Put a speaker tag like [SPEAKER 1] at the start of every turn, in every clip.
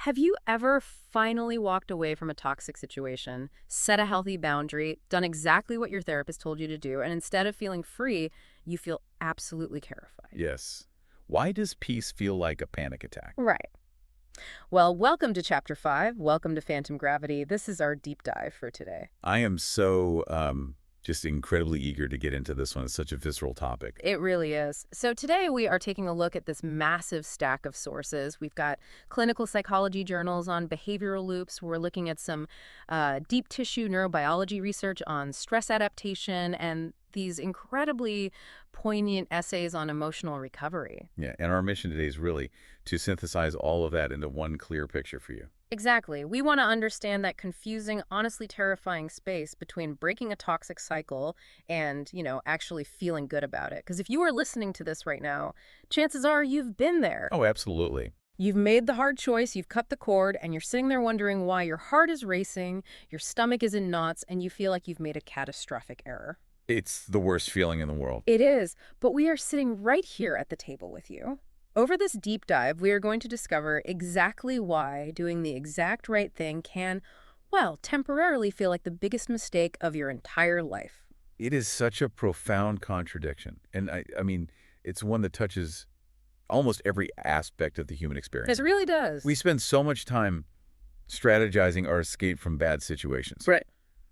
[SPEAKER 1] Have you ever finally walked away from a toxic situation, set a healthy boundary, done exactly what your therapist told you to do, and instead of feeling free, you feel absolutely terrified?
[SPEAKER 2] Yes. Why does peace feel like a panic attack?
[SPEAKER 1] Right. Well, welcome to Chapter 5. Welcome to Phantom Gravity. This is our deep dive for today.
[SPEAKER 2] I am so just incredibly eager to get into this one. It's such a visceral topic.
[SPEAKER 1] It really is. So today we are taking a look at this massive stack of sources. We've got clinical psychology journals on behavioral loops. We're looking at some deep tissue neurobiology research on stress adaptation and these incredibly poignant essays on emotional recovery.
[SPEAKER 2] Yeah, and our mission today is really to synthesize all of that into one clear picture for you.
[SPEAKER 1] Exactly. We want to understand that confusing, honestly terrifying space between breaking a toxic cycle and, actually feeling good about it. Because if you are listening to this right now, chances are you've been there.
[SPEAKER 2] Oh, absolutely.
[SPEAKER 1] You've made the hard choice, you've cut the cord, and you're sitting there wondering why your heart is racing, your stomach is in knots, and you feel like you've made a catastrophic error.
[SPEAKER 2] It's the worst feeling in the world.
[SPEAKER 1] It is, but we are sitting right here at the table with you. Over this deep dive, we are going to discover exactly why doing the exact right thing can, well, temporarily feel like the biggest mistake of your entire life.
[SPEAKER 2] It is such a profound contradiction. And I mean, it's one that touches almost every aspect of the human experience.
[SPEAKER 1] It really does.
[SPEAKER 2] We spend so much time strategizing our escape from bad situations.
[SPEAKER 1] Right.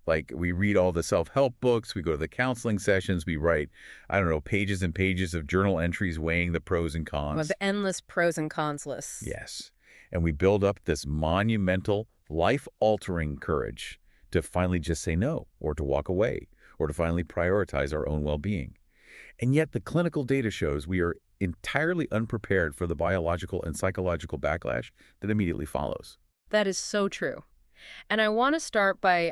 [SPEAKER 2] Like, we read all the self-help books, we go to the counseling sessions, we write, I don't know, pages and pages of journal entries weighing the pros and cons.
[SPEAKER 1] Well, the endless pros and cons lists.
[SPEAKER 2] Yes. And we build up this monumental, life-altering courage to finally just say no, or to walk away, or to finally prioritize our own well-being. And yet the clinical data shows we are entirely unprepared for the biological and psychological backlash that immediately follows.
[SPEAKER 1] That is so true. And I want to start by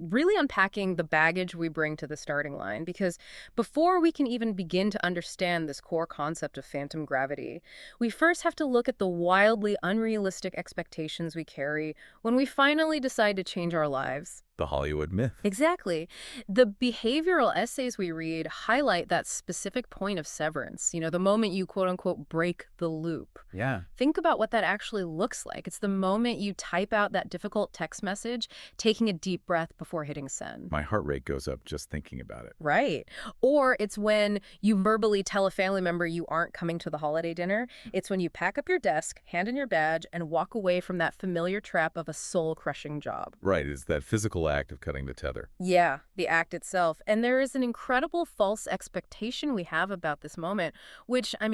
[SPEAKER 1] really unpacking the baggage we bring to the starting line, because before we can even begin to understand this core concept of phantom gravity, we first have to look at the wildly unrealistic expectations we carry when we finally decide to change our lives.
[SPEAKER 2] The Hollywood myth.
[SPEAKER 1] Exactly. The behavioral essays we read highlight that specific point of severance, the moment you quote unquote break the loop.
[SPEAKER 2] Yeah.
[SPEAKER 1] Think about what that actually looks like. It's the moment you type out that difficult text message, taking a deep breath before hitting send.
[SPEAKER 2] My heart rate goes up just thinking about it.
[SPEAKER 1] Right. Or it's when you verbally tell a family member you aren't coming to the holiday dinner. It's when you pack up your desk, hand in your badge, and walk away from that familiar trap of a soul-crushing job.
[SPEAKER 2] Right, it's that physical act of cutting the tether.
[SPEAKER 1] Yeah, the act itself. And there is an incredible false expectation we have about this moment, which, I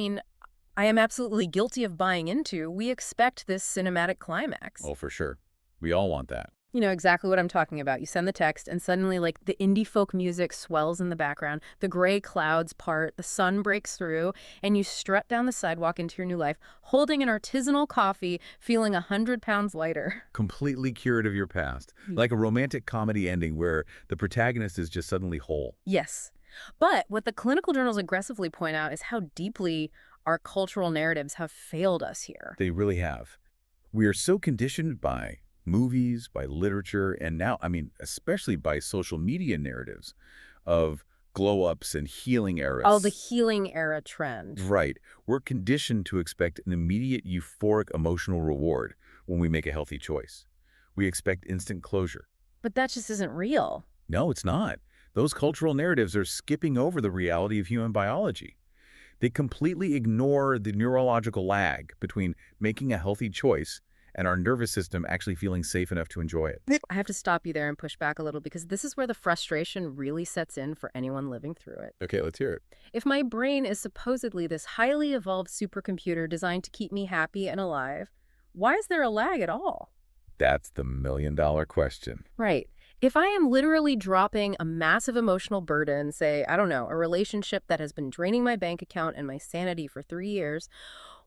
[SPEAKER 1] am absolutely guilty of buying into. We expect this cinematic climax.
[SPEAKER 2] Oh, for sure. We all want that.
[SPEAKER 1] You know exactly what I'm talking about. You send the text and suddenly the indie folk music swells in the background, the gray clouds part, the sun breaks through, and you strut down the sidewalk into your new life, holding an artisanal coffee, feeling 100 pounds lighter.
[SPEAKER 2] Completely cured of your past. Like a romantic comedy ending where the protagonist is just suddenly whole.
[SPEAKER 1] Yes. But what the clinical journals aggressively point out is how deeply our cultural narratives have failed us here.
[SPEAKER 2] They really have. We are so conditioned by movies, by literature, and now, especially by social media narratives of glow-ups and healing eras.
[SPEAKER 1] Oh, the healing era trend.
[SPEAKER 2] Right. We're conditioned to expect an immediate euphoric emotional reward when we make a healthy choice. We expect instant closure.
[SPEAKER 1] But that just isn't real.
[SPEAKER 2] No, it's not. Those cultural narratives are skipping over the reality of human biology. They completely ignore the neurological lag between making a healthy choice and our nervous system actually feeling safe enough to enjoy it.
[SPEAKER 1] I have to stop you there and push back a little, because this is where the frustration really sets in for anyone living through it.
[SPEAKER 2] Okay, let's hear it.
[SPEAKER 1] If my brain is supposedly this highly evolved supercomputer designed to keep me happy and alive, why is there a lag at all?
[SPEAKER 2] That's the million-dollar question.
[SPEAKER 1] Right. If I am literally dropping a massive emotional burden, say, I don't know, a relationship that has been draining my bank account and my sanity for 3 years,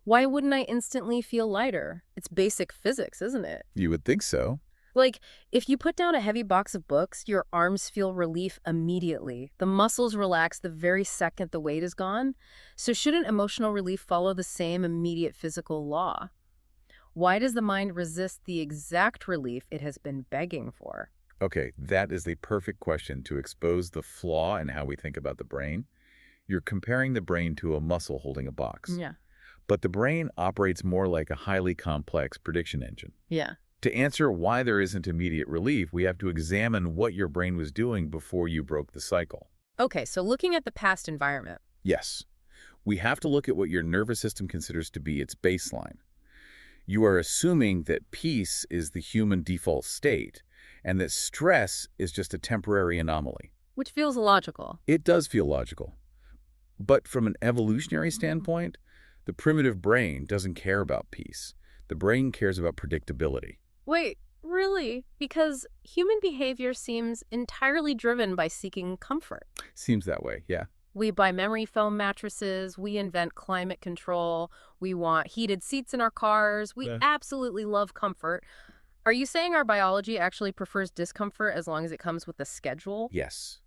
[SPEAKER 1] why wouldn't I instantly feel lighter? It's basic physics, isn't it?
[SPEAKER 2] You would think so.
[SPEAKER 1] Like, if you put down a heavy box of books, your arms feel relief immediately. The muscles relax the very second the weight is gone. So shouldn't emotional relief follow the same immediate physical law? Why does the mind resist the exact relief it has been begging for?
[SPEAKER 2] Okay, that is the perfect question to expose the flaw in how we think about the brain. You're comparing the brain to a muscle holding a box.
[SPEAKER 1] Yeah.
[SPEAKER 2] But the brain operates more like a highly complex prediction engine.
[SPEAKER 1] Yeah.
[SPEAKER 2] To answer why there isn't immediate relief, we have to examine what your brain was doing before you broke the cycle.
[SPEAKER 1] Okay, so looking at the past environment.
[SPEAKER 2] Yes, we have to look at what your nervous system considers to be its baseline. You are assuming that peace is the human default state and that stress is just a temporary anomaly.
[SPEAKER 1] Which feels illogical.
[SPEAKER 2] It does feel logical. But from an evolutionary standpoint, the primitive brain doesn't care about peace. The brain cares about predictability.
[SPEAKER 1] Wait, really? Because human behavior seems entirely driven by seeking comfort.
[SPEAKER 2] Seems that way, yeah.
[SPEAKER 1] We buy memory foam mattresses, we invent climate control, we want heated seats in our cars, we
[SPEAKER 2] Yeah.
[SPEAKER 1] absolutely love comfort. Are you saying our biology actually prefers discomfort as long as it comes with a schedule?
[SPEAKER 2] Yes.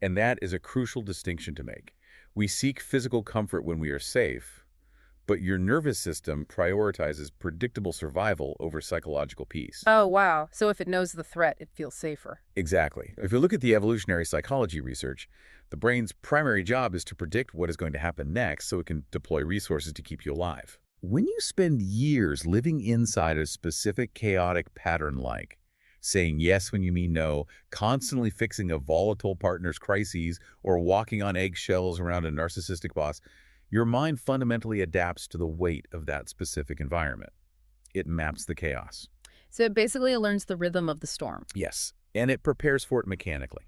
[SPEAKER 2] And that is a crucial distinction to make. We seek physical comfort when we are safe, but your nervous system prioritizes predictable survival over psychological peace.
[SPEAKER 1] Oh, wow. So if it knows the threat, it feels safer.
[SPEAKER 2] Exactly. If you look at the evolutionary psychology research, the brain's primary job is to predict what is going to happen next so it can deploy resources to keep you alive. When you spend years living inside a specific chaotic pattern like saying yes when you mean no, constantly fixing a volatile partner's crises, or walking on eggshells around a narcissistic boss, your mind fundamentally adapts to the weight of that specific environment. It maps the chaos.
[SPEAKER 1] So it basically learns the rhythm of the storm.
[SPEAKER 2] Yes, and it prepares for it mechanically.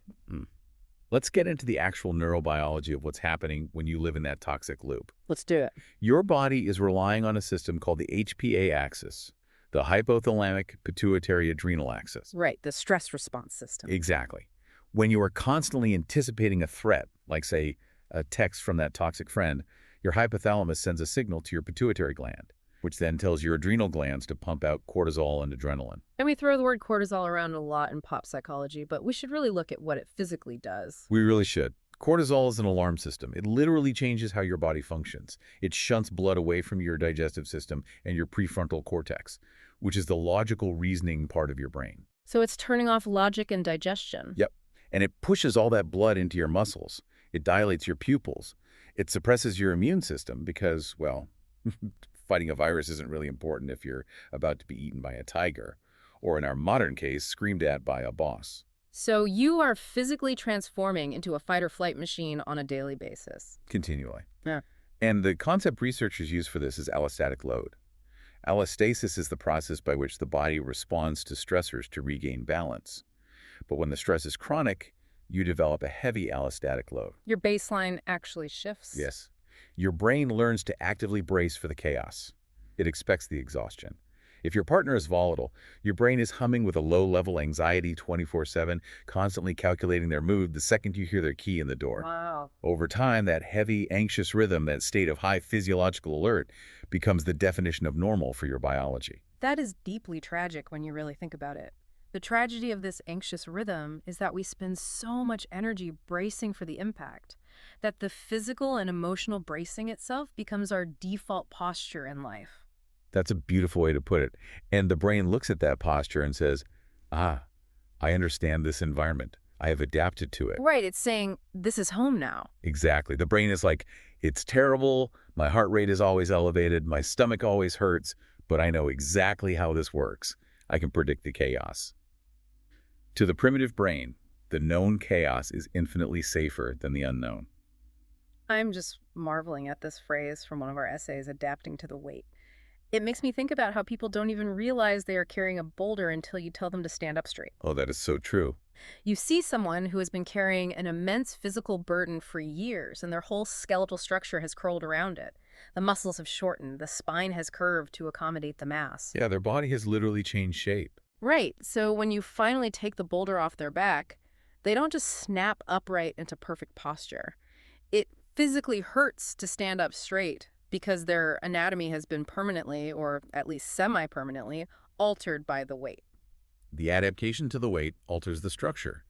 [SPEAKER 2] Let's get into the actual neurobiology of what's happening when you live in that toxic loop.
[SPEAKER 1] Let's do it.
[SPEAKER 2] Your body is relying on a system called the HPA axis, the hypothalamic pituitary adrenal axis.
[SPEAKER 1] Right, the stress response system.
[SPEAKER 2] Exactly. When you are constantly anticipating a threat, like, say, a text from that toxic friend, your hypothalamus sends a signal to your pituitary gland, which then tells your adrenal glands to pump out cortisol and adrenaline.
[SPEAKER 1] And we throw the word cortisol around a lot in pop psychology, but we should really look at what it physically does.
[SPEAKER 2] We really should. Cortisol is an alarm system. It literally changes how your body functions. It shunts blood away from your digestive system and your prefrontal cortex, which is the logical reasoning part of your brain.
[SPEAKER 1] So it's turning off logic and digestion.
[SPEAKER 2] Yep. And it pushes all that blood into your muscles. It dilates your pupils. It suppresses your immune system because, well, fighting a virus isn't really important if you're about to be eaten by a tiger, or in our modern case, screamed at by a boss.
[SPEAKER 1] So you are physically transforming into a fight-or-flight machine on a daily basis.
[SPEAKER 2] Continually.
[SPEAKER 1] Yeah.
[SPEAKER 2] And the concept researchers use for this is allostatic load. Allostasis is the process by which the body responds to stressors to regain balance. But when the stress is chronic, you develop a heavy allostatic load.
[SPEAKER 1] Your baseline actually shifts.
[SPEAKER 2] Yes. Your brain learns to actively brace for the chaos. It expects the exhaustion. If your partner is volatile, your brain is humming with a low-level anxiety 24/7, constantly calculating their mood the second you hear their key in the door.
[SPEAKER 1] Wow.
[SPEAKER 2] Over time, that heavy, anxious rhythm, that state of high physiological alert, becomes the definition of normal for your biology.
[SPEAKER 1] That is deeply tragic when you really think about it. The tragedy of this anxious rhythm is that we spend so much energy bracing for the impact, that the physical and emotional bracing itself becomes our default posture in life.
[SPEAKER 2] That's a beautiful way to put it. And the brain looks at that posture and says, I understand this environment. I have adapted to it.
[SPEAKER 1] Right, it's saying, this is home now.
[SPEAKER 2] Exactly. The brain is like, it's terrible. My heart rate is always elevated. My stomach always hurts. But I know exactly how this works. I can predict the chaos. To the primitive brain, the known chaos is infinitely safer than the unknown.
[SPEAKER 1] I'm just marveling at this phrase from one of our essays, adapting to the weight. It makes me think about how people don't even realize they are carrying a boulder until you tell them to stand up straight.
[SPEAKER 2] Oh, that is so true.
[SPEAKER 1] You see someone who has been carrying an immense physical burden for years, and their whole skeletal structure has curled around it. The muscles have shortened, the spine has curved to accommodate the mass.
[SPEAKER 2] Yeah, their body has literally changed shape.
[SPEAKER 1] Right, so when you finally take the boulder off their back, they don't just snap upright into perfect posture. It physically hurts to stand up straight because their anatomy has been permanently, or at least semi-permanently, altered by the weight.
[SPEAKER 2] The adaptation to the weight alters the structure.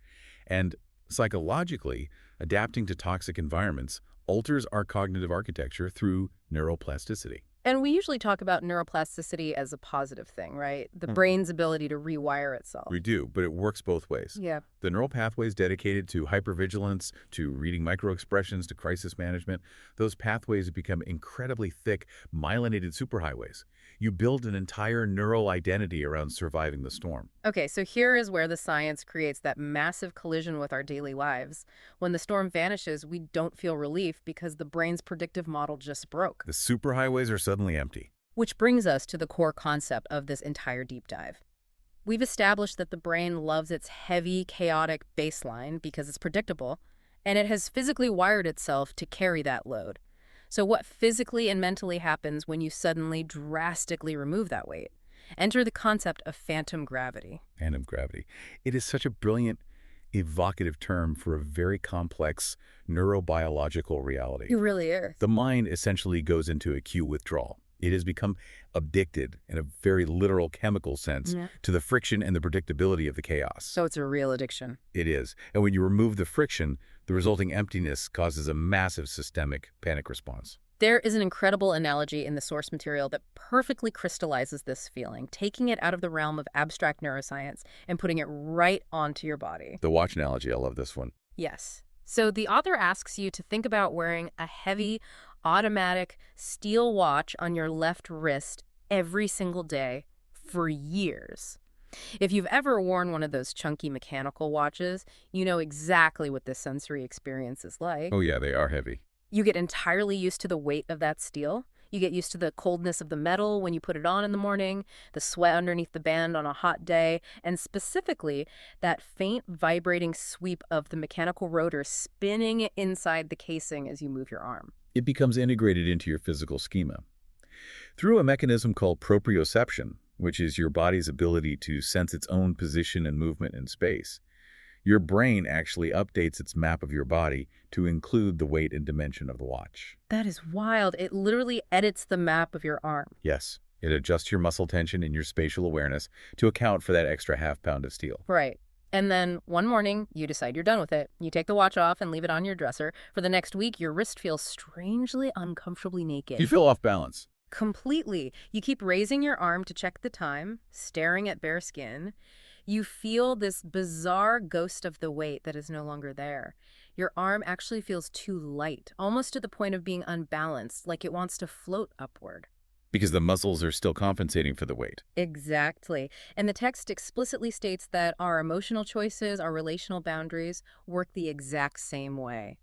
[SPEAKER 2] And psychologically, adapting to toxic environments alters our cognitive architecture through neuroplasticity.
[SPEAKER 1] And we usually talk about neuroplasticity as a positive thing, right? The brain's ability to rewire itself.
[SPEAKER 2] We do, but it works both ways.
[SPEAKER 1] Yeah.
[SPEAKER 2] The neural pathways dedicated to hypervigilance, to reading microexpressions, to crisis management, those pathways become incredibly thick, myelinated superhighways. You build an entire neural identity around surviving the storm.
[SPEAKER 1] Okay, so here is where the science creates that massive collision with our daily lives. When the storm vanishes, we don't feel relief because the brain's predictive model just broke.
[SPEAKER 2] The superhighways are suddenly empty.
[SPEAKER 1] Which brings us to the core concept of this entire deep dive. We've established that the brain loves its heavy, chaotic baseline because it's predictable, and it has physically wired itself to carry that load. So what physically and mentally happens when you suddenly drastically remove that weight? Enter the concept of phantom gravity.
[SPEAKER 2] Phantom gravity. It is such a brilliant, evocative term for a very complex neurobiological reality.
[SPEAKER 1] It really is.
[SPEAKER 2] The mind essentially goes into acute withdrawal. It has become addicted, in a very literal chemical sense,
[SPEAKER 1] Yeah.
[SPEAKER 2] to the friction and the predictability of the chaos.
[SPEAKER 1] So it's a real addiction.
[SPEAKER 2] It is. And when you remove the friction, the resulting emptiness causes a massive systemic panic response.
[SPEAKER 1] There is an incredible analogy in the source material that perfectly crystallizes this feeling, taking it out of the realm of abstract neuroscience and putting it right onto your body.
[SPEAKER 2] The watch analogy, I love this one.
[SPEAKER 1] Yes. So the author asks you to think about wearing a heavy, automatic steel watch on your left wrist every single day for years. If you've ever worn one of those chunky mechanical watches, you know exactly what this sensory experience is like.
[SPEAKER 2] Oh yeah, they are heavy.
[SPEAKER 1] You get entirely used to the weight of that steel. You get used to the coldness of the metal when you put it on in the morning, the sweat underneath the band on a hot day, and specifically that faint vibrating sweep of the mechanical rotor spinning inside the casing as you move your arm.
[SPEAKER 2] It becomes integrated into your physical schema. Through a mechanism called proprioception, which is your body's ability to sense its own position and movement in space, your brain actually updates its map of your body to include the weight and dimension of the watch.
[SPEAKER 1] That is wild. It literally edits the map of your arm.
[SPEAKER 2] Yes, it adjusts your muscle tension and your spatial awareness to account for that extra half-pound of steel.
[SPEAKER 1] Right. And then one morning, you decide you're done with it. You take the watch off and leave it on your dresser. For the next week, your wrist feels strangely uncomfortably naked.
[SPEAKER 2] You feel off balance.
[SPEAKER 1] Completely. You keep raising your arm to check the time, staring at bare skin. You feel this bizarre ghost of the weight that is no longer there. Your arm actually feels too light, almost to the point of being unbalanced, like it wants to float upward.
[SPEAKER 2] Because the muscles are still compensating for the weight.
[SPEAKER 1] Exactly. And the text explicitly states that our emotional choices, our relational boundaries, work the exact same way.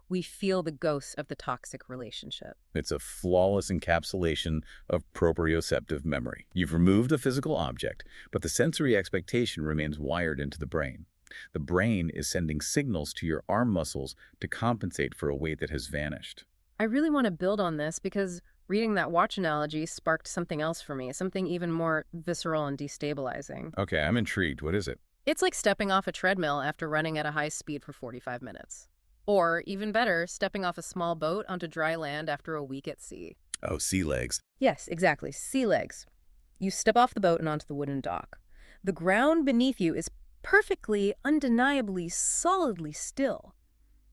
[SPEAKER 1] We feel the ghosts of the toxic relationship.
[SPEAKER 2] It's a flawless encapsulation of proprioceptive memory. You've removed a physical object, but the sensory expectation remains wired into the brain. The brain is sending signals to your arm muscles to compensate for a weight that has vanished.
[SPEAKER 1] I really want to build on this because reading that watch analogy sparked something else for me, something even more visceral and destabilizing.
[SPEAKER 2] Okay, I'm intrigued. What is it?
[SPEAKER 1] It's like stepping off a treadmill after running at a high speed for 45 minutes. Or, even better, stepping off a small boat onto dry land after a week at sea.
[SPEAKER 2] Oh, sea legs.
[SPEAKER 1] Yes, exactly. Sea legs. You step off the boat and onto the wooden dock. The ground beneath you is perfectly, undeniably, solidly still.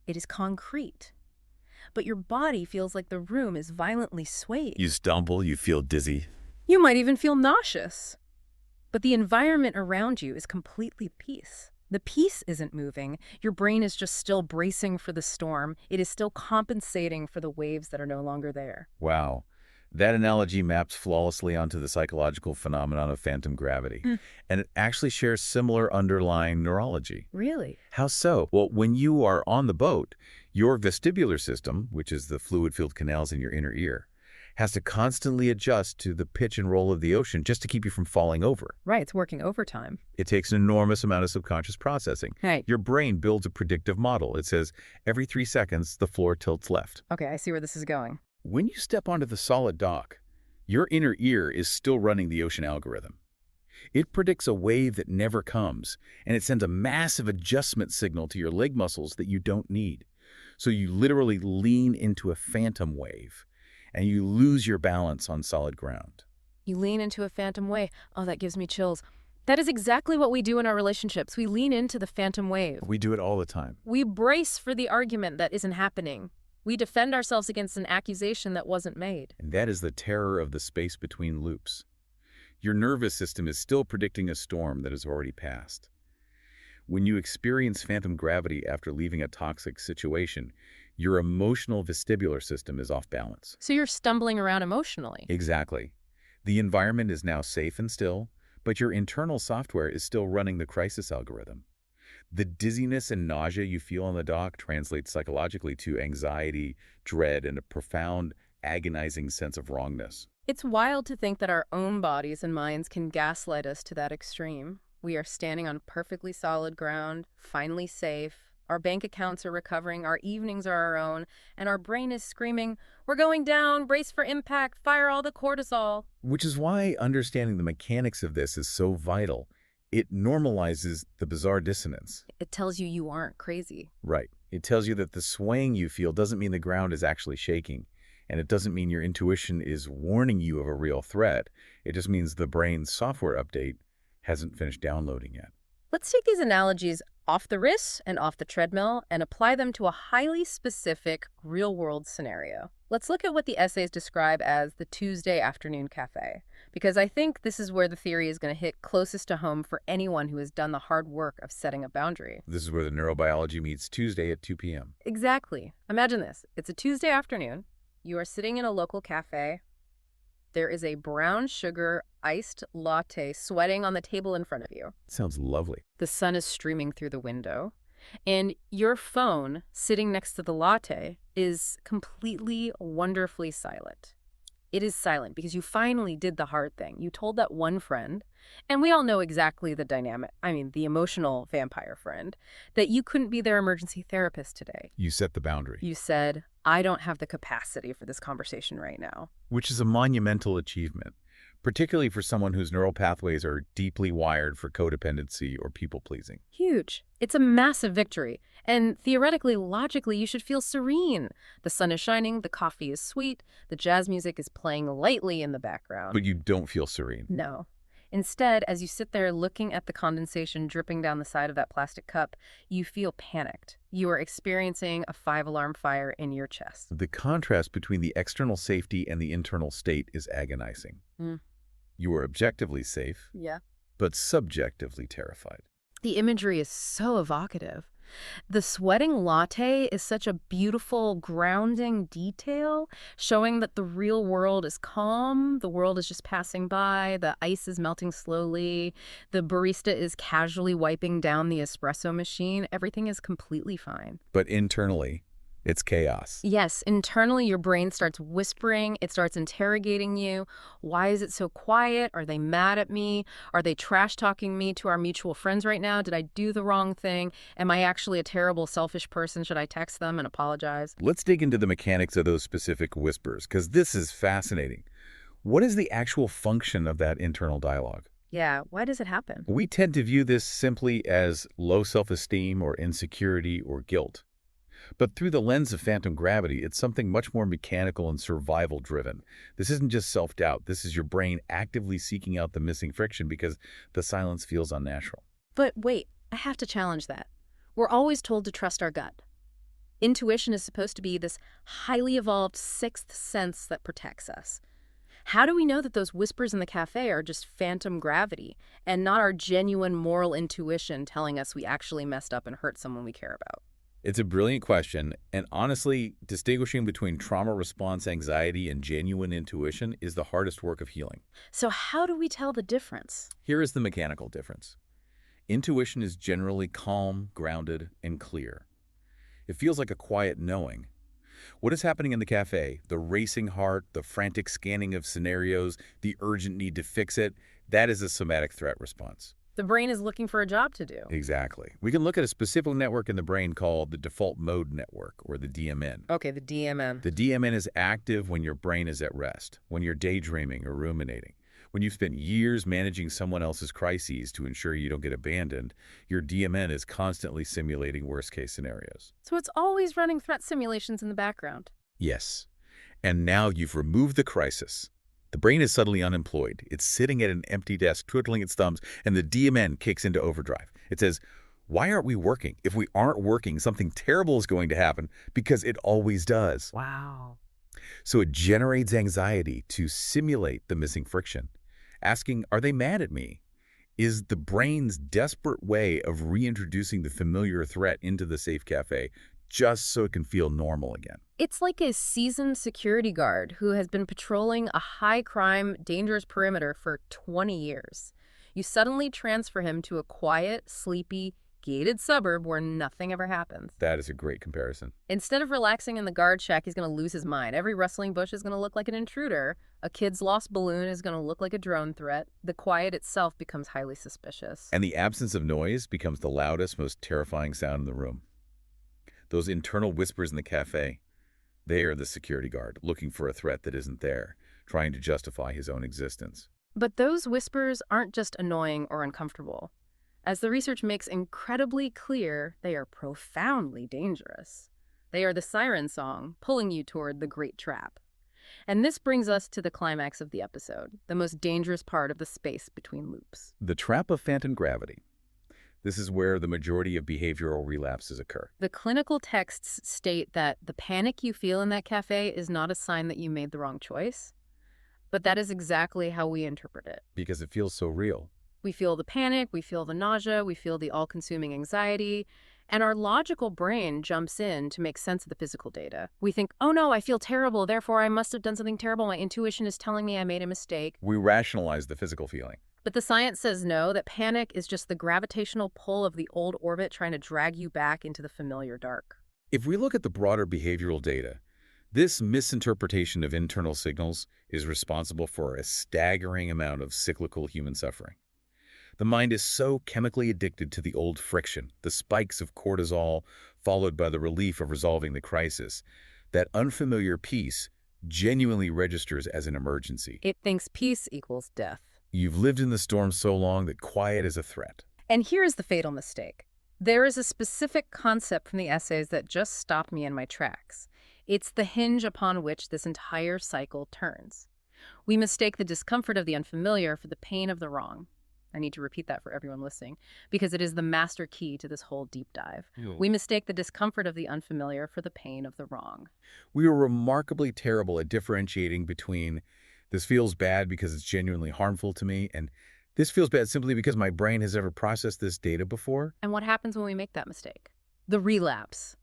[SPEAKER 1] It is concrete. But your body feels like the room is violently swayed.
[SPEAKER 2] You stumble, you feel dizzy.
[SPEAKER 1] You might even feel nauseous. But the environment around you is completely peace. The piece isn't moving. Your brain is just still bracing for the storm. It is still compensating for the waves that are no longer there.
[SPEAKER 2] Wow. That analogy maps flawlessly onto the psychological phenomenon of phantom gravity. And it actually shares similar underlying neurology.
[SPEAKER 1] Really?
[SPEAKER 2] How so? Well, when you are on the boat, your vestibular system, which is the fluid-filled canals in your inner ear, has to constantly adjust to the pitch and roll of the ocean just to keep you from falling over.
[SPEAKER 1] Right, it's working overtime.
[SPEAKER 2] It takes an enormous amount of subconscious processing.
[SPEAKER 1] Right.
[SPEAKER 2] Your brain builds a predictive model. It says, every 3 seconds, the floor tilts left.
[SPEAKER 1] Okay, I see where this is going.
[SPEAKER 2] When you step onto the solid dock, your inner ear is still running the ocean algorithm. It predicts a wave that never comes, and it sends a massive adjustment signal to your leg muscles that you don't need. So you literally lean into a phantom wave, and you lose your balance on solid ground.
[SPEAKER 1] You lean into a phantom wave. Oh, that gives me chills. That is exactly what we do in our relationships. We lean into the phantom wave.
[SPEAKER 2] We do it all the time.
[SPEAKER 1] We brace for the argument that isn't happening. We defend ourselves against an accusation that wasn't made.
[SPEAKER 2] And that is the terror of the space between loops. Your nervous system is still predicting a storm that has already passed. When you experience phantom gravity after leaving a toxic situation, your emotional vestibular system is off balance.
[SPEAKER 1] So you're stumbling around emotionally.
[SPEAKER 2] Exactly. The environment is now safe and still, but your internal software is still running the crisis algorithm. The dizziness and nausea you feel on the dock translates psychologically to anxiety, dread, and a profound, agonizing sense of wrongness.
[SPEAKER 1] It's wild to think that our own bodies and minds can gaslight us to that extreme. We are standing on perfectly solid ground, finally safe. Our bank accounts are recovering, our evenings are our own, and our brain is screaming, "We're going down, brace for impact, fire all the cortisol."
[SPEAKER 2] Which is why understanding the mechanics of this is so vital. It normalizes the bizarre dissonance.
[SPEAKER 1] It tells you you aren't crazy.
[SPEAKER 2] Right. It tells you that the swaying you feel doesn't mean the ground is actually shaking. And it doesn't mean your intuition is warning you of a real threat. It just means the brain's software update hasn't finished downloading yet.
[SPEAKER 1] Let's take these analogies off the wrist and off the treadmill and apply them to a highly specific real-world scenario. Let's look at what the essays describe as the Tuesday afternoon cafe, because I think this is where the theory is going to hit closest to home for anyone who has done the hard work of setting a boundary.
[SPEAKER 2] This is where the neurobiology meets Tuesday at 2 p.m.
[SPEAKER 1] Exactly. Imagine this. It's a Tuesday afternoon. You are sitting in a local cafe. There is a brown sugar iced latte sweating on the table in front of you.
[SPEAKER 2] Sounds lovely.
[SPEAKER 1] The sun is streaming through the window, and your phone sitting next to the latte is completely, wonderfully silent. It is silent because you finally did the hard thing. You told that one friend, and we all know exactly the dynamic, the emotional vampire friend, that you couldn't be their emergency therapist today.
[SPEAKER 2] You set the boundary.
[SPEAKER 1] You said, "I don't have the capacity for this conversation right now."
[SPEAKER 2] Which is a monumental achievement, particularly for someone whose neural pathways are deeply wired for codependency or people-pleasing.
[SPEAKER 1] Huge. It's a massive victory. And theoretically, logically, you should feel serene. The sun is shining, the coffee is sweet, the jazz music is playing lightly in the background.
[SPEAKER 2] But you don't feel serene.
[SPEAKER 1] No. Instead, as you sit there looking at the condensation dripping down the side of that plastic cup, you feel panicked. You are experiencing a 5-alarm fire in your chest.
[SPEAKER 2] The contrast between the external safety and the internal state is agonizing. You are objectively safe,
[SPEAKER 1] Yeah.
[SPEAKER 2] but subjectively terrified.
[SPEAKER 1] The imagery is so evocative. The sweating latte is such a beautiful, grounding detail, showing that the real world is calm, the world is just passing by, the ice is melting slowly, the barista is casually wiping down the espresso machine. Everything is completely fine.
[SPEAKER 2] But internally, it's chaos.
[SPEAKER 1] Yes, internally your brain starts whispering, it starts interrogating you. Why is it so quiet? Are they mad at me? Are they trash-talking me to our mutual friends right now? Did I do the wrong thing? Am I actually a terrible, selfish person? Should I text them and apologize?
[SPEAKER 2] Let's dig into the mechanics of those specific whispers, because this is fascinating. What is the actual function of that internal dialogue?
[SPEAKER 1] Yeah, why does it happen?
[SPEAKER 2] We tend to view this simply as low self-esteem or insecurity or guilt. But through the lens of phantom gravity, it's something much more mechanical and survival-driven. This isn't just self-doubt. This is your brain actively seeking out the missing friction because the silence feels unnatural.
[SPEAKER 1] But wait, I have to challenge that. We're always told to trust our gut. Intuition is supposed to be this highly evolved sixth sense that protects us. How do we know that those whispers in the cafe are just phantom gravity and not our genuine moral intuition telling us we actually messed up and hurt someone we care about?
[SPEAKER 2] It's a brilliant question, and honestly, distinguishing between trauma response anxiety and genuine intuition is the hardest work of healing.
[SPEAKER 1] So how do we tell the difference?
[SPEAKER 2] Here is the mechanical difference. Intuition is generally calm, grounded, and clear. It feels like a quiet knowing. What is happening in the cafe, the racing heart, the frantic scanning of scenarios, the urgent need to fix it, that is a somatic threat response.
[SPEAKER 1] The brain is looking for a job to do.
[SPEAKER 2] Exactly. We can look at a specific network in the brain called the default mode network, or the DMN.
[SPEAKER 1] Okay, the DMN.
[SPEAKER 2] The DMN is active when your brain is at rest, when you're daydreaming or ruminating. When you've spent years managing someone else's crises to ensure you don't get abandoned, your DMN is constantly simulating worst-case scenarios.
[SPEAKER 1] So it's always running threat simulations in the background.
[SPEAKER 2] Yes. And now you've removed the crisis. The brain is suddenly unemployed. It's sitting at an empty desk, twiddling its thumbs, and the DMN kicks into overdrive. It says, Why aren't we working? If we aren't working, something terrible is going to happen because it always does.
[SPEAKER 1] Wow.
[SPEAKER 2] So it generates anxiety to simulate the missing friction, asking, are they mad at me? Is the brain's desperate way of reintroducing the familiar threat into the safe cafe just so it can feel normal again.
[SPEAKER 1] It's like a seasoned security guard who has been patrolling a high-crime, dangerous perimeter for 20 years. You suddenly transfer him to a quiet, sleepy, gated suburb where nothing ever happens.
[SPEAKER 2] That is a great comparison.
[SPEAKER 1] Instead of relaxing in the guard shack, he's going to lose his mind. Every rustling bush is going to look like an intruder. A kid's lost balloon is going to look like a drone threat. The quiet itself becomes highly suspicious.
[SPEAKER 2] And the absence of noise becomes the loudest, most terrifying sound in the room. Those internal whispers in the cafe, they are the security guard, looking for a threat that isn't there, trying to justify his own existence.
[SPEAKER 1] But those whispers aren't just annoying or uncomfortable. As the research makes incredibly clear, they are profoundly dangerous. They are the siren song, pulling you toward the great trap. And this brings us to the climax of the episode, the most dangerous part of the space between loops.
[SPEAKER 2] The trap of phantom gravity. This is where the majority of behavioral relapses occur.
[SPEAKER 1] The clinical texts state that the panic you feel in that cafe is not a sign that you made the wrong choice, but that is exactly how we interpret it.
[SPEAKER 2] Because it feels so real.
[SPEAKER 1] We feel the panic, we feel the nausea, we feel the all-consuming anxiety, and our logical brain jumps in to make sense of the physical data. We think, oh no, I feel terrible, therefore I must have done something terrible. My intuition is telling me I made a mistake.
[SPEAKER 2] We rationalize the physical feeling.
[SPEAKER 1] But the science says no, that panic is just the gravitational pull of the old orbit trying to drag you back into the familiar dark.
[SPEAKER 2] If we look at the broader behavioral data, this misinterpretation of internal signals is responsible for a staggering amount of cyclical human suffering. The mind is so chemically addicted to the old friction, the spikes of cortisol followed by the relief of resolving the crisis, that unfamiliar peace genuinely registers as an emergency.
[SPEAKER 1] It thinks peace equals death.
[SPEAKER 2] You've lived in the storm so long that quiet is a threat.
[SPEAKER 1] And here's the fatal mistake. There is a specific concept from the essays that just stopped me in my tracks. It's the hinge upon which this entire cycle turns. We mistake the discomfort of the unfamiliar for the pain of the wrong. I need to repeat that for everyone listening, because it is the master key to this whole deep dive. We mistake the discomfort of the unfamiliar for the pain of the wrong.
[SPEAKER 2] We are remarkably terrible at differentiating between this feels bad because it's genuinely harmful to me, and this feels bad simply because my brain has never processed this data before.
[SPEAKER 1] And what happens when we make that mistake? The relapse.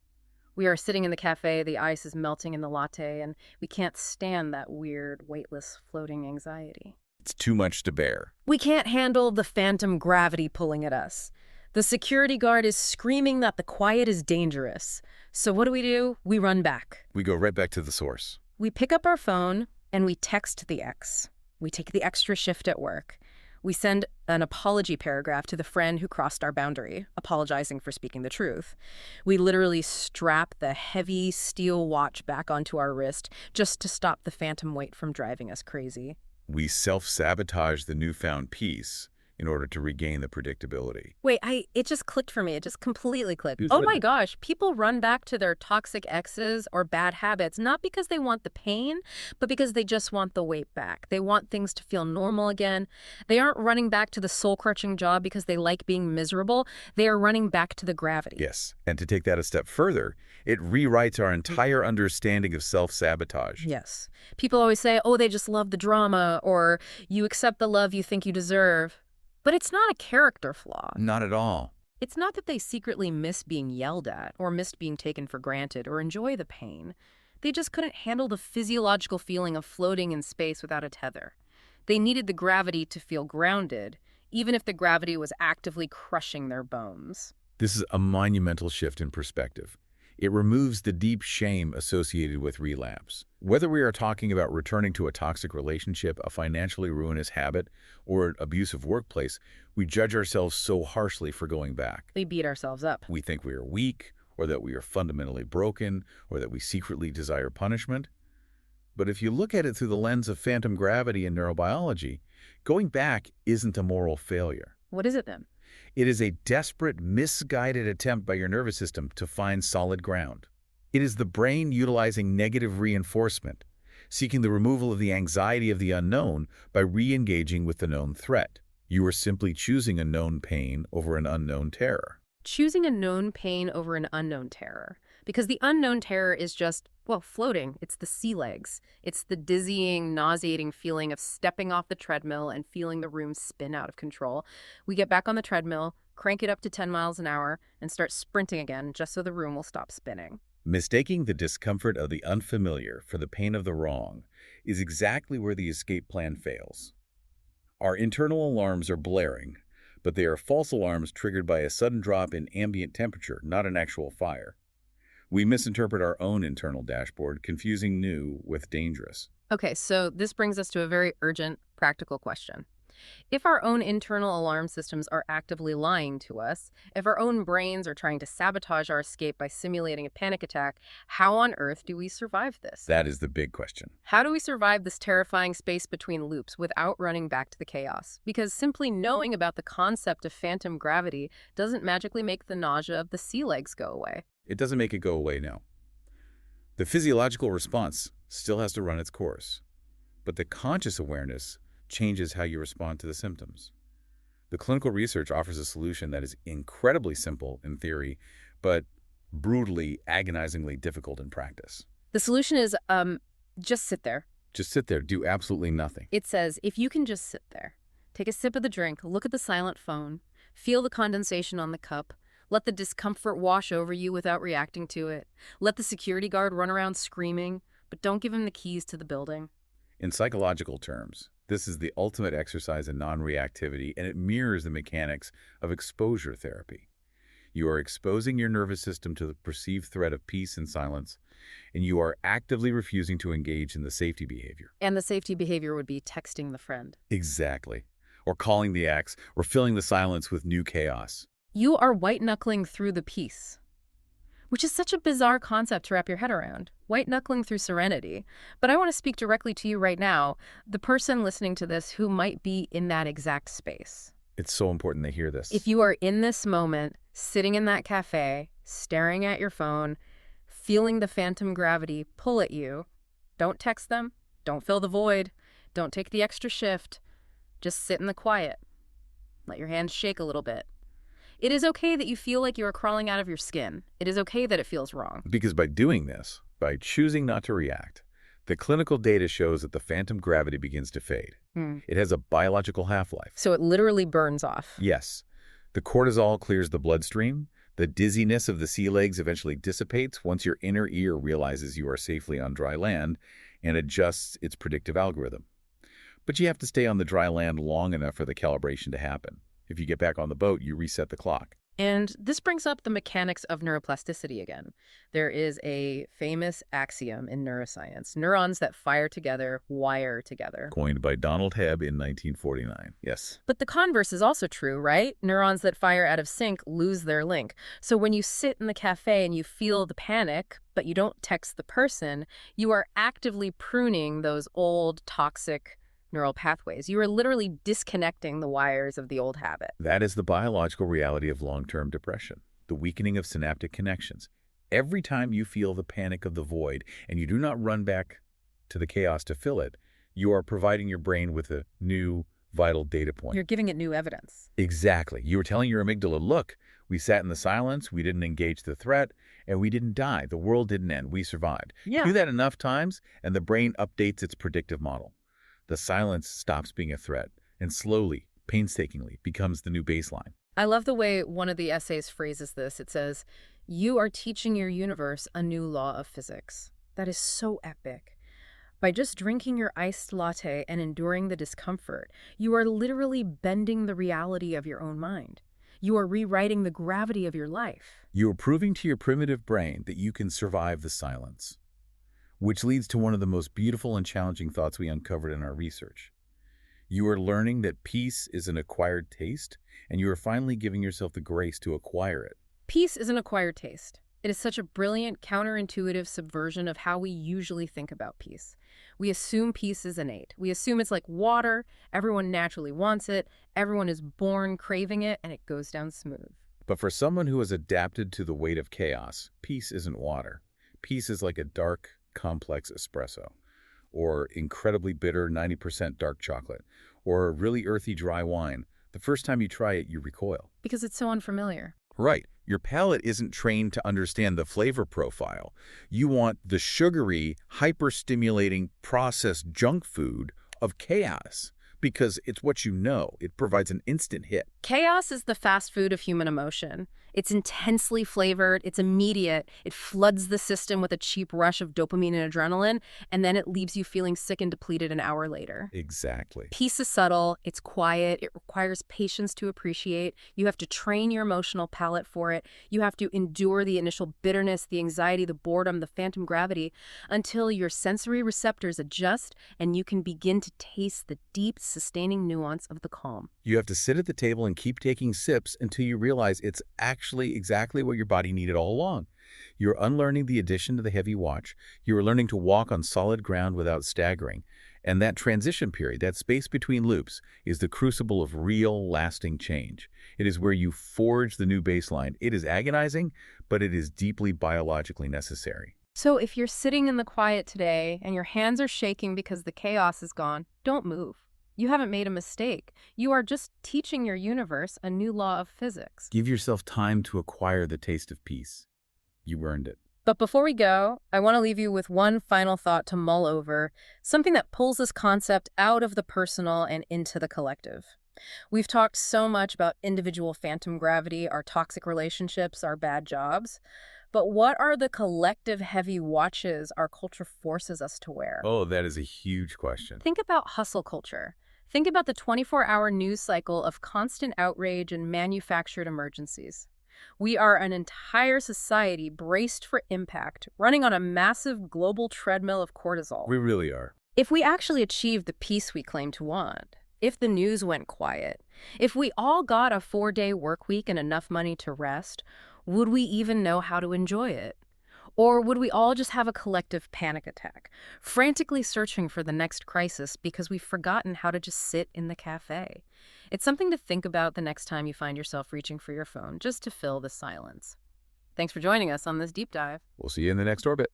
[SPEAKER 1] We are sitting in the cafe, the ice is melting in the latte, and we can't stand that weird, weightless, floating anxiety.
[SPEAKER 2] It's too much to bear.
[SPEAKER 1] We can't handle the phantom gravity pulling at us. The security guard is screaming that the quiet is dangerous. So what do? We run back.
[SPEAKER 2] We go right back to the source.
[SPEAKER 1] We pick up our phone and we text the ex. We take the extra shift at work. We send an apology paragraph to the friend who crossed our boundary, apologizing for speaking the truth. We literally strap the heavy steel watch back onto our wrist just to stop the phantom weight from driving us crazy.
[SPEAKER 2] We self-sabotage the newfound peace in order to regain the predictability.
[SPEAKER 1] Wait, it just clicked for me. It just completely clicked. Oh my gosh, people run back to their toxic exes or bad habits, not because they want the pain, but because they just want the weight back. They want things to feel normal again. They aren't running back to the soul-crushing job because they like being miserable. They are running back to the gravity.
[SPEAKER 2] Yes, and to take that a step further, it rewrites our entire understanding of self-sabotage.
[SPEAKER 1] Yes. People always say, oh, they just love the drama, or you accept the love you think you deserve. But it's not a character flaw.
[SPEAKER 2] Not at all.
[SPEAKER 1] It's not that they secretly miss being yelled at, or missed being taken for granted, or enjoy the pain. They just couldn't handle the physiological feeling of floating in space without a tether. They needed the gravity to feel grounded, even if the gravity was actively crushing their bones.
[SPEAKER 2] This is a monumental shift in perspective. It removes the deep shame associated with relapse. Whether we are talking about returning to a toxic relationship, a financially ruinous habit, or an abusive workplace, we judge ourselves so harshly for going back.
[SPEAKER 1] We beat ourselves up.
[SPEAKER 2] We think we are weak, or that we are fundamentally broken, or that we secretly desire punishment. But if you look at it through the lens of phantom gravity and neurobiology, going back isn't a moral failure.
[SPEAKER 1] What is it then?
[SPEAKER 2] It is a desperate, misguided attempt by your nervous system to find solid ground. It is the brain utilizing negative reinforcement, seeking the removal of the anxiety of the unknown by re-engaging with the known threat. You are simply choosing a known pain over an unknown terror.
[SPEAKER 1] Choosing a known pain over an unknown terror. Because the unknown terror is just, well, floating. It's the sea legs. It's the dizzying, nauseating feeling of stepping off the treadmill and feeling the room spin out of control. We get back on the treadmill, crank it up to 10 miles an hour, and start sprinting again just so the room will stop spinning.
[SPEAKER 2] Mistaking the discomfort of the unfamiliar for the pain of the wrong is exactly where the escape plan fails. Our internal alarms are blaring, but they are false alarms triggered by a sudden drop in ambient temperature, not an actual fire. We misinterpret our own internal dashboard, confusing new with dangerous.
[SPEAKER 1] Okay, so this brings us to a very urgent, practical question. If our own internal alarm systems are actively lying to us, if our own brains are trying to sabotage our escape by simulating a panic attack, how on earth do we survive this?
[SPEAKER 2] That is the big question.
[SPEAKER 1] How do we survive this terrifying space between loops without running back to the chaos? Because simply knowing about the concept of phantom gravity doesn't magically make the nausea of the sea legs go away.
[SPEAKER 2] It doesn't make it go away now. The physiological response still has to run its course, but the conscious awareness changes how you respond to the symptoms. The clinical research offers a solution that is incredibly simple in theory, but brutally, agonizingly difficult in practice.
[SPEAKER 1] The solution is, just sit there.
[SPEAKER 2] Just sit there, do absolutely nothing.
[SPEAKER 1] It says, if you can just sit there, take a sip of the drink, look at the silent phone, feel the condensation on the cup, let the discomfort wash over you without reacting to it, let the security guard run around screaming, but don't give him the keys to the building.
[SPEAKER 2] In psychological terms, this is the ultimate exercise in non-reactivity, and it mirrors the mechanics of exposure therapy. You are exposing your nervous system to the perceived threat of peace and silence, and you are actively refusing to engage in the safety behavior.
[SPEAKER 1] And the safety behavior would be texting the friend.
[SPEAKER 2] Exactly. Or calling the ex, or filling the silence with new chaos.
[SPEAKER 1] You are white-knuckling through the peace, which is such a bizarre concept to wrap your head around. White-knuckling through serenity. But I want to speak directly to you right now, the person listening to this who might be in that exact space.
[SPEAKER 2] It's so important they hear this.
[SPEAKER 1] If you are in this moment, sitting in that cafe, staring at your phone, feeling the phantom gravity pull at you, don't text them, don't fill the void, don't take the extra shift, just sit in the quiet. Let your hands shake a little bit. It is okay that you feel like you are crawling out of your skin. It is okay that it feels wrong.
[SPEAKER 2] Because by doing this, by choosing not to react, the clinical data shows that the phantom gravity begins to fade. It has a biological half-life.
[SPEAKER 1] So it literally burns off.
[SPEAKER 2] Yes. The cortisol clears the bloodstream. The dizziness of the sea legs eventually dissipates once your inner ear realizes you are safely on dry land and adjusts its predictive algorithm. But you have to stay on the dry land long enough for the calibration to happen. If you get back on the boat, you reset the clock.
[SPEAKER 1] And this brings up the mechanics of neuroplasticity again. There is a famous axiom in neuroscience. Neurons that fire together wire together.
[SPEAKER 2] Coined by Donald Hebb in 1949. Yes.
[SPEAKER 1] But the converse is also true, right? Neurons that fire out of sync lose their link. So when you sit in the cafe and you feel the panic, but you don't text the person, you are actively pruning those old, toxic neural pathways. You are literally disconnecting the wires of the old habit.
[SPEAKER 2] That is the biological reality of long-term depression, the weakening of synaptic connections. Every time you feel the panic of the void and you do not run back to the chaos to fill it, you are providing your brain with a new, vital data point.
[SPEAKER 1] You're giving it new evidence.
[SPEAKER 2] Exactly. You are telling your amygdala, look, we sat in the silence, we didn't engage the threat, and we didn't die. The world didn't end. We survived.
[SPEAKER 1] Yeah.
[SPEAKER 2] Do that enough times, and the brain updates its predictive model. The silence stops being a threat and slowly, painstakingly, becomes the new baseline.
[SPEAKER 1] I love the way one of the essays phrases this. It says, you are teaching your universe a new law of physics. That is so epic. By just drinking your iced latte and enduring the discomfort, you are literally bending the reality of your own mind. You are rewriting the gravity of your life.
[SPEAKER 2] You are proving to your primitive brain that you can survive the silence. Which leads to one of the most beautiful and challenging thoughts we uncovered in our research. You are learning that peace is an acquired taste, and you are finally giving yourself the grace to acquire it.
[SPEAKER 1] Peace is an acquired taste. It is such a brilliant, counterintuitive subversion of how we usually think about peace. We assume peace is innate. We assume it's like water, everyone naturally wants it, everyone is born craving it, and it goes down smooth.
[SPEAKER 2] But for someone who has adapted to the weight of chaos, peace isn't water. Peace is like a dark, complex espresso, or incredibly bitter 90% dark chocolate, or a really earthy dry wine. The first time you try it, you recoil.
[SPEAKER 1] Because it's so unfamiliar.
[SPEAKER 2] Right. Your palate isn't trained to understand the flavor profile. You want the sugary, hyper-stimulating, processed junk food of chaos because it's what you know. It provides an instant hit.
[SPEAKER 1] Chaos is the fast food of human emotion. It's intensely flavored, it's immediate, it floods the system with a cheap rush of dopamine and adrenaline, and then it leaves you feeling sick and depleted an hour later.
[SPEAKER 2] Exactly.
[SPEAKER 1] Peace is subtle, it's quiet, it requires patience to appreciate. You have to train your emotional palate for it. You have to endure the initial bitterness, the anxiety, the boredom, the phantom gravity, until your sensory receptors adjust and you can begin to taste the deep, sustaining nuance of the calm.
[SPEAKER 2] You have to sit at the table and keep taking sips until you realize it's actually exactly what your body needed all along. You're unlearning the addition to the heavy watch. You are learning to walk on solid ground without staggering. And that transition period, that space between loops, is the crucible of real, lasting change. It is where you forge the new baseline. It is agonizing, but it is deeply biologically necessary.
[SPEAKER 1] So if you're sitting in the quiet today and your hands are shaking because the chaos is gone, don't move. You haven't made a mistake. You are just teaching your universe a new law of physics.
[SPEAKER 2] Give yourself time to acquire the taste of peace. You earned it.
[SPEAKER 1] But before we go, I want to leave you with one final thought to mull over, something that pulls this concept out of the personal and into the collective. We've talked so much about individual phantom gravity, our toxic relationships, our bad jobs. But what are the collective heavy watches our culture forces us to wear?
[SPEAKER 2] Oh, that is a huge question.
[SPEAKER 1] Think about hustle culture. Think about the 24-hour news cycle of constant outrage and manufactured emergencies. We are an entire society braced for impact, running on a massive global treadmill of cortisol.
[SPEAKER 2] We really are.
[SPEAKER 1] If we actually achieved the peace we claim to want, if the news went quiet, if we all got a 4-day work week and enough money to rest, would we even know how to enjoy it? Or would we all just have a collective panic attack, frantically searching for the next crisis because we've forgotten how to just sit in the cafe? It's something to think about the next time you find yourself reaching for your phone, just to fill the silence. Thanks for joining us on this deep dive.
[SPEAKER 2] We'll see you in the next orbit.